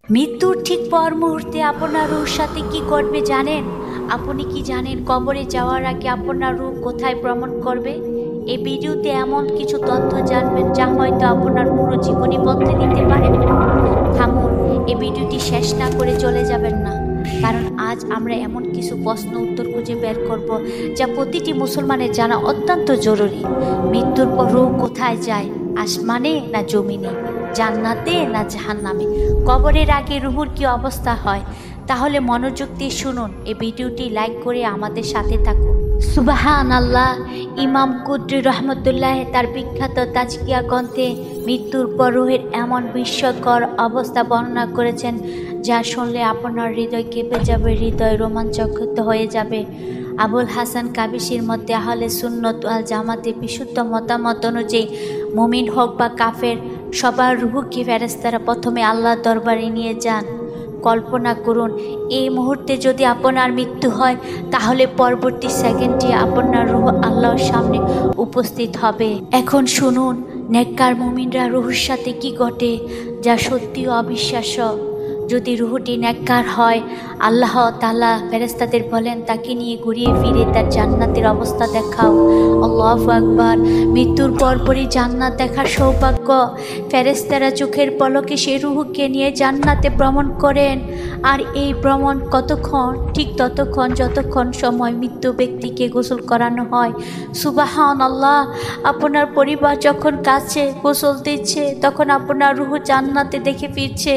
মৃত্যুর ঠিক পর মুহূর্তে আপনার রূহের সাথে কি করবে জানেন? আপনি কি জানেন কবরে যাওয়ার আগে আপনার রূহ কোথায় ভ্রমণ করবে? এই ভিডিওতে এমন কিছু তথ্য জানবেন যা হয়তো আপনার পুরো জীবনই বদলে দিতে পারে। থামুন, এই ভিডিওটি শেষ না করে চলে যাবেন না, কারণ আজ আমরা এমন কিছু প্রশ্ন উত্তর খুঁজে বের করব যা প্রতিটি মুসলমানের জানা অত্যন্ত জরুরি। মৃত্যুর পর রূহ কোথায় যায়? আসমানে না জমিনে? জান্নাতে না জাহান্নামে? কবরের আগে রুহুর কি অবস্থা হয়? তাহলে মনোযোগ দিয়ে শুনুন, এই ভিডিওটি লাইক করে আমাদের সাথে থাকুন। সুবহান আল্লাহ। ইমাম কুদ্রি রহমতুল্লাহ তার বিখ্যাত তাজকিয়া গ্রন্থে মৃত্যুর পর রুহের এমন বিস্ময়কর অবস্থা বর্ণনা করেছেন যা শুনলে আপনার হৃদয় কেঁপে যাবে, হৃদয় রোমাঞ্চকৃত হয়ে যাবে। আবুল হাসান কাবিসির মধ্যে আহলে সুন্নত ওয়াল জামাতে বিশুদ্ধ মতামত অনুযায়ী মুমিন হোক বা কাফের, সবার রুহকে ফেরেশতারা প্রথমে আল্লাহর দরবারে নিয়ে যান। কল্পনা করুন, এই মুহূর্তে যদি আপনার মৃত্যু হয় তাহলে পরবর্তী সেকেন্ডে আপনার রুহ আল্লাহর সামনে উপস্থিত হবে। এখন শুনুন, নেককার মুমিনরা রুহের সাথে কি ঘটে যা সত্যিই অবিশ্বাস্য। যদি রুহটি নেককার হয়, আল্লাহ তাআলা ফেরেশতাদের বলেন তাকে নিয়ে ঘুরিয়ে ফিরে তার জান্নাতের অবস্থা দেখাও। আল্লাহু আকবার। মৃত্যুর পরপরই জান্নাত দেখার সৌভাগ্য। ফেরেশতারা চোখের পলকে সেই রুহকে নিয়ে জান্নাতে ভ্রমণ করেন। আর এই ভ্রমণ কতক্ষণ? ঠিক ততক্ষণ যতক্ষণ সময় মৃত্যু ব্যক্তিকে গোসল করানো হয়। সুবহানাল্লাহ। আপনার পরিবার যখন কাছে গোসল দিচ্ছে তখন আপনার রুহ জান্নাতে দেখে ফিরছে।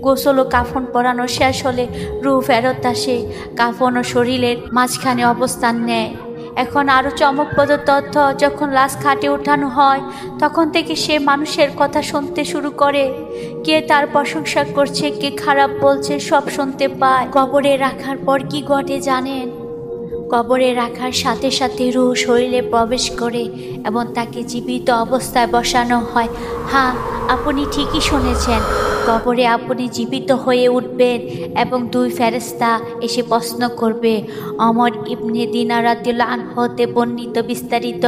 গোসল ও কাফন পরানো শেষ হলে রুহ ফেরত আসে, কাফন ও শরীরের মাঝখানে অবস্থান নেয়। এখন আরও চমকপ্রদ তথ্য, যখন লাশ খাটে ওঠানো হয় তখন থেকে সে মানুষের কথা শুনতে শুরু করে। কে তার প্রশংসা করছে, কে খারাপ বলছে, সব শুনতে পায়। কবরে রাখার পর কি ঘটে জানেন? কবরে রাখার সাথে সাথে রুহ শরীরে প্রবেশ করে এবং তাকে জীবিত অবস্থায় বসানো হয়। হ্যাঁ, আপনি ঠিকই শুনেছেন, কবরে আপনি জীবিত হয়ে উঠবেন এবং দুই ফেরেশতা এসে প্রশ্ন করবে। ওমর ইবনে দিনার রাদিয়াল্লাহু আনহু হতে বর্ণিত বিস্তারিত,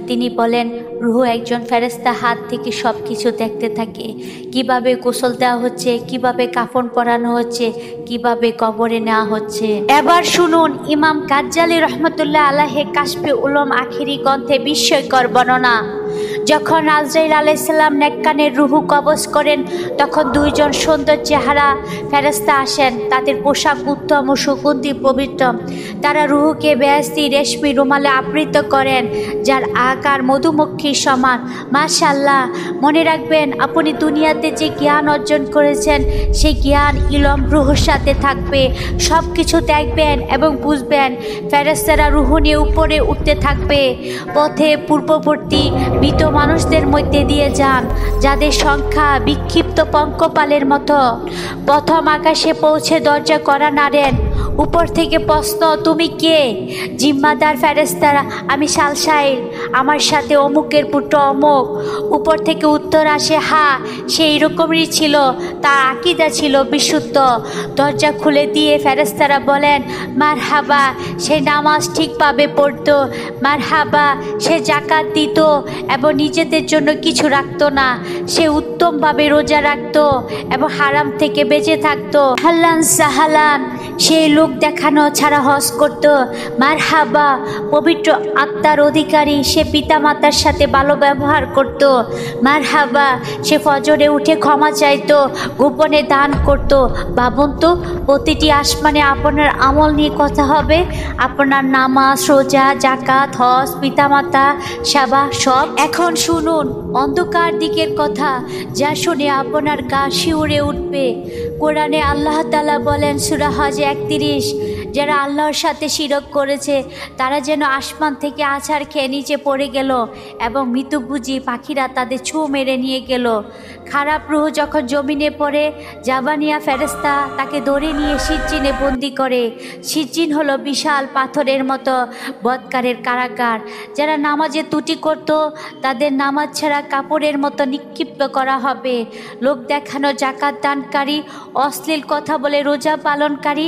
তিনি বলেন, রুহ একজন ফেরেশতা হাত থেকে সব কিছু দেখতে থাকে। কিভাবে গোসল দেওয়া হচ্ছে, কিভাবে কাফন পরানো হচ্ছে, কিভাবে কবরে নেওয়া হচ্ছে। এবার শুনুন ইমাম গাজ্জালী রহমতুল্লাহ আলাইহি কাশফে উলুম আখিরি গ্রন্থে বিস্ময়কর বর্ণনা। যখন আজরাইল আলাইহিস সালাম নেককানের রুহ কবজ করেন তখন দুইজন সুন্দর চেহারা ফেরেশতা আসেন। তাদের পোশাক উত্তম ও সুগন্ধি পবিত্র। তারা রুহকে বেহেশতি রেশমি রুমালে আবৃত করেন যার আকার মধুমক্ষীর সমান। মাশাআল্লাহ। মনে রাখবেন, আপনি দুনিয়াতে যে জ্ঞান অর্জন করেছেন সেই জ্ঞান ইলম রুহের সাথে থাকবে। সব কিছু দেখবেন এবং বুঝবেন। ফেরেশতারা রুহ নিয়ে উপরে উঠতে থাকবে। পথে পূর্ববর্তী মৃত মানুষদের মধ্যে দিয়ে যান যাদের সংখ্যা বিক্ষিপ্ত পঙ্কপালের মতো। প্রথম আকাশে পৌঁছে দরজা কড়া নাড়েন। উপর থেকে প্রশ্ন, তুমি কে? জিম্মাদার ফেরেশতারা, আমি সালসাইল, আমার সাথে অমুকের পুত্র অমুক। উপর থেকে উত্তর আসে, হ্যাঁ, সেই রকমই ছিল, তার আকীদা ছিল বিশুদ্ধ। দরজা খুলে দিয়ে ফেরেশতারা বলেন, মারহাবা, সে নামাজ ঠিকভাবে পড়তো, মারহাবা, সে যাকাত দিত এবং নিজেদের জন্য কিছু রাখতো না, সে উত্তমভাবে রোজা রাখতো এবং হারাম থেকে বেঁচে থাকতো। হাল্লান সাহালান, সেই লোক দেখানো ছাড়া হজ করত। মারহাবা, পবিত্র আত্মার অধিকারী, সে পিতামাতার সাথে ভালো ব্যবহার করত। মারহাবা, সে ফজরে উঠে ক্ষমা চাইতো, গোপনে দান করত। ভাবুন তো, প্রতিটি আসমানে আপনার আমল নিয়ে কথা হবে। আপনার নামাজ, রোজা, যাকাত, হজ, পিতামাতা সেবা সব। এখন শুনুন অন্ধকার দিকের কথা যা শুনে আপনার গা শিউরে উঠবে। কোরআনে আল্লাহ তাআলা বলেন সূরা হজ 31, যারা আল্লাহর সাথে শিরক করেছে তারা যেন আসমান থেকে আছাড় খেয়ে নিচে পড়ে গেল এবং মৃতভোজী পাখিরা তাদের ছু মেরে নিয়ে গেল। খারাপ রুহ যখন জমিনে পড়ে, জাবানিয়া ফেরেশতা তাকে ধরে নিয়ে সিজ্জিনে বন্দি করে। সিজ্জিন হলো বিশাল পাথরের মতো বদকারের কারাগার। যারা নামাজে ত্রুটি করত তাদের নামাজ ছাড়া কাপড়ের মতো নিক্ষিপ্ত করা হবে। লোক দেখানো যাকাত দানকারী, অশ্লীল কথা বলে রোজা পালনকারী,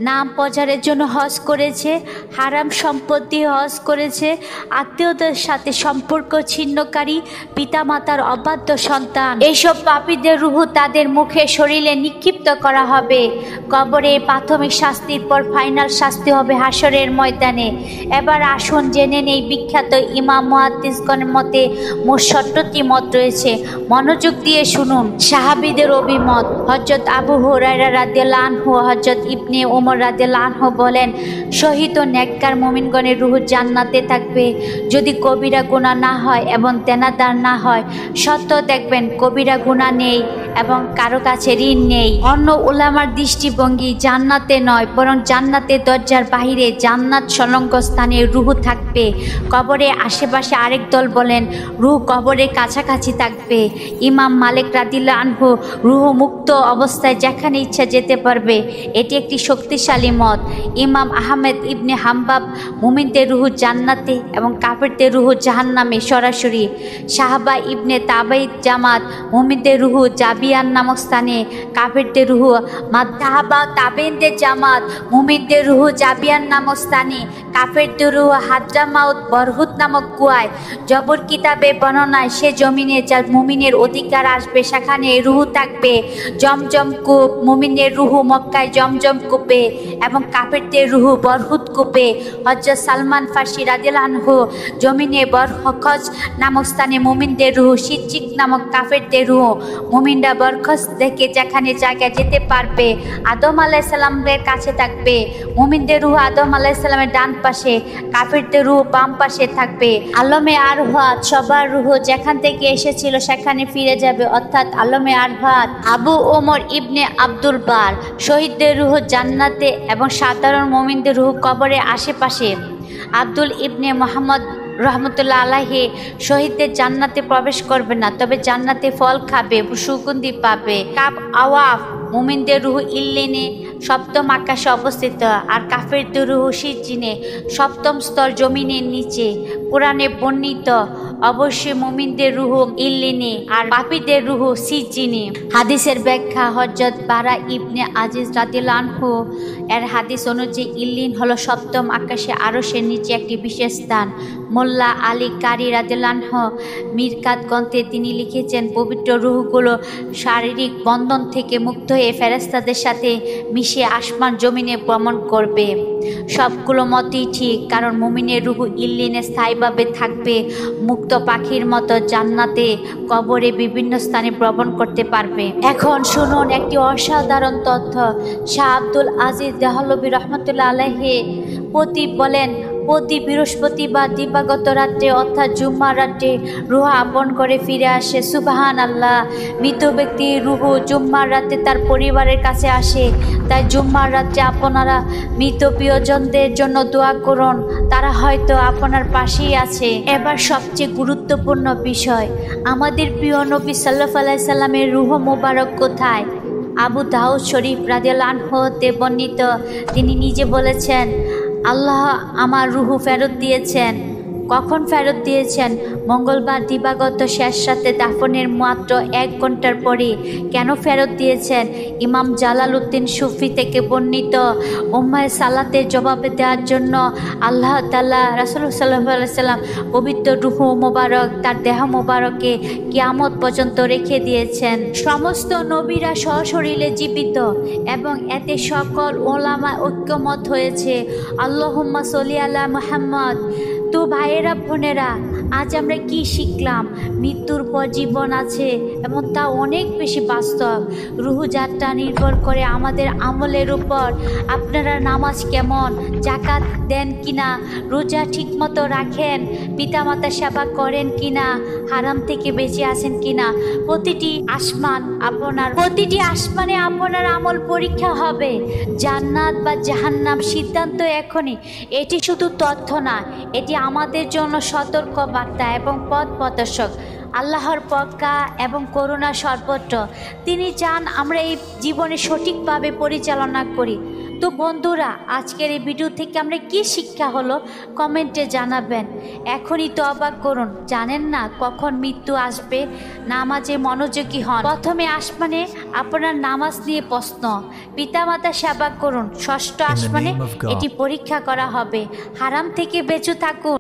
নাম প্রচারের জন্য হজ করেছে, হারাম সম্পদ দিয়ে হজ করেছে, আত্মীয়দের সাথে সম্পর্ক ছিন্নকারী, পিতামাতার অবাধ্য সন্তান, এই এইসব পাপীদের রুহ তাদের মুখে শরীরে নিক্ষিপ্ত করা হবে। কবরে প্রাথমিক শাস্তির পর ফাইনাল শাস্তি হবে হাসরের ময়দানে। এবার আসুন জেনে নেই বিখ্যাত ইমাম মুহাদ্দিসগণের মতে মোট 70টি মত রয়েছে। মনোযোগ দিয়ে শুনুন সাহাবীদের অভিমত। হযরত আবু হুরায়রা রাদিয়াল্লাহু আনহু, হযরত ইবনে ওমর রাদিয়াল্লাহু আনহু বলেন, শহীদ ও নেককার মুমিনগণের রূহ জান্নাতে থাকবে যদি কবিরা গুনাহ না হয় এবং দেনাদার না হয়। সত্য দেখবেন কবিরা গুনাহ নেই এবং কারো কাছে ঋণ নেই। অন্য উলামার দৃষ্টিভঙ্গি জান্নাতে নয় বরং জান্নাতের দরজার বাহিরে জান্নাত সংলগ্ন স্থানে রূহ থাকবে। কবরের আশেপাশে আরেক দল বলেন রূহ কবরের কাছাকাছি থাকবে। ইমাম মালিক রাদিয়াল্লাহু আনহু রূহ মুক্ত অবস্থায় যেখানে ইচ্ছা যেতে পারবে, এটি একটি শক্তিশালী মত। ইমাম আহমেদ ইবনে হাম্বাব মুমিনদের রূহ জান্নাতে এবং কাফেরদের রূহ জাহান্নামে সরাসরি। সাহাবা ইবনে তাবাইদ জামাত মুমিনদের রূহ জাবিয়ান নামক স্থানে, কাফেরদের রূহ সাহাবা তাবেইনদের জামাত মুমিনদের রূহ জাবিয়ান নামক স্থানে, কাফেরদের রূহ হাদ্রামাউত বরহুত নামক কুয়ায়। জবর কিতাবে বর্ণনায় সে জমিনে যা মুমিনের অধিকার আসবে সেখানে রূহ থাকবে। জমজম কূপ মুমিনের রূহ মক্কায় জমজম কূপে এবং কাফেরদের রূহ বরহুত কূপে। হযরত সালমান ফার্সি রাদিয়াল্লাহু আনহু জমিনে বরখজ নামক স্থানে মুমিনদের রূহ, সিজ্জিক নামক কাফেরদের রূহ। মুমিনরা বরখজ দেখে যেখানে জায়গা যেতে পারবে আদম আলাইহিস সালামের কাছে থাকবে। মুমিনদের রূহ আদম আলাইহিস সালামের ডান পাশে, কাফেরদের রূহ বাম পাশে থাকবে। আলমে আরওয়াহ সবার রূহ যেখান থেকে এসেছিল সেখানে ফিরে যাবে, অর্থাৎ আলমে আরওয়াহ। আবু ওমর ইবনে আব্দুল বার শহীদদের রূহ জান্নাতে এবং সাধারণ মুমিনদের রূহ কবরের আশেপাশে। আব্দুল ইবনে মুহাম্মদ রহমতুল্লাহ আলাইহি শহীদদের জান্নাতে প্রবেশ করবে না, তবে জান্নাতে ফল খাবে, সুগন্ধি পাবে। কাব আওয়াফ মুমিনদের রূহ ইল্লিনে সপ্তম আকাশে অবস্থিত, আর কাফেরদের রূহ সিজ্জিনে সপ্তম স্তর জমিনের নিচে। কোরআনে বর্ণিত অবশ্যই মুমিনদের রূহ ইল্লিনে আর পাপীদের রূহ সিজ্জিনে। হাদিসের ব্যাখ্যা হযরত বারা ইবনে আজিজ রাদিয়াল্লাহু আনহু এর হাদিস অনুযায়ী ইল্লিন হলো সপ্তম আকাশে আরশের নিচে একটি বিশেষ স্থান। মোল্লা আলী কারি রাদিয়াল্লাহু আনহু মিরকাত গ্রন্থে তিনি লিখেছেন, পবিত্র রূহগুলো শারীরিক বন্ধন থেকে মুক্ত হয়ে ফেরেশতাদের সাথে মিশে আসমান জমিনে ভ্রমণ করবে। সবগুলো মতই ঠিক, কারণ মুমিনের রূহ ইল্লিনে স্থায়ীভাবে থাকবে, মুক্ত পাখির মতো জান্নাতে কবরে বিভিন্ন স্থানে ভ্রমণ করতে পারবে। এখন শুনুন একটি অসাধারণ তথ্য। শাহ আব্দুল আজিজ দেহলভী রহমতুল্লাহ আলাইহি বলেন, প্রতি বৃহস্পতিবার দিবাগত রাত্রে অর্থাৎ জুম্মার রাত্রে রূহ আপন করে ফিরে আসে। সুবহান আল্লাহ। মৃত ব্যক্তির রূহ জুম্মার রাতে তার পরিবারের কাছে আসে। তাই জুম্মার রাত্রে আপনারা মৃত প্রিয়জনদের জন্য দোয়া করুন, তারা হয়তো আপনার পাশেই আছে। এবার সবচেয়ে গুরুত্বপূর্ণ বিষয়, আমাদের প্রিয় নবী সাল্লাল্লাহু আলাইহি সাল্লামের রূহ মোবারক কোথায়? আবু দাউদ শরীফ রাদিয়াল্লাহু আনহু হতে বর্ণিত, তিনি নিজে বলেছেন, আল্লাহ আমার রূহ ফেরত দিয়েছেন। কখন ফেরত দিয়েছেন? মঙ্গলবার দিবাগত শেষ রাতে দাফনের মাত্র 1 ঘন্টার পরে। কেন ফেরত দিয়েছেন? ইমাম জালালউদ্দিন সুফি থেকে বর্ণিত, উম্মায়ে সালাতের জবাবে দেওয়ার জন্য আল্লাহ তাআলা রাসূলুল্লাহ সাল্লাল্লাহু আলাইহি সাল্লাম পবিত্র রূহ মোবারক তার দেহ মোবারকে কিয়ামত পর্যন্ত রেখে দিয়েছেন। সমস্ত নবীরা সশরীরে জীবিত এবং এতে সকল ওলামা ঐক্যমত হয়েছে। আল্লাহুম্মা সল্লি আলা মুহাম্মদ। তো ভাইয়েরা বোনেরা, আজ আমরা কি শিখলাম? মৃত্যুর পর জীবন আছে এবং তা অনেক বেশি বাস্তব। রূহ যাত্রা নির্ভর করে আমাদের আমলের উপর। আপনারা নামাজ কেমন, যাকাত দেন কিনা, রোজা ঠিকমতো রাখেন, পিতামাতার সেবা করেন কিনা, হারাম থেকে বেঁচে আছেন কিনা। প্রতিটি আসমানে আপনার আমল পরীক্ষা হবে। জান্নাত বা জাহান্নাম সিদ্ধান্ত এখনই। এটি শুধু তথ্য না, এটি আমাদের জন্য সতর্ক বার্তা এবং পথ প্রদর্শক। আল্লাহর পক্কা এবং করুণা সর্বত্র। তিনি চান আমরা এই জীবনে সঠিকভাবে পরিচালনা করি। তো বন্ধুরা, আজকের এই ভিডিও থেকে আমরা কি শিক্ষা হলো কমেন্টে জানাবেন। এখনই তওবা করুন, জানেন না কখন মৃত্যু আসবে। নামাজে মনোযোগী হন। প্রথমে আসমানে আপনার নামাজ নিয়ে প্রশ্ন। পিতামাতা সেবা করুন। ষষ্ঠ আসমানে এটি পরীক্ষা করা হবে। হারাম থেকে বেঁচে থাকুন।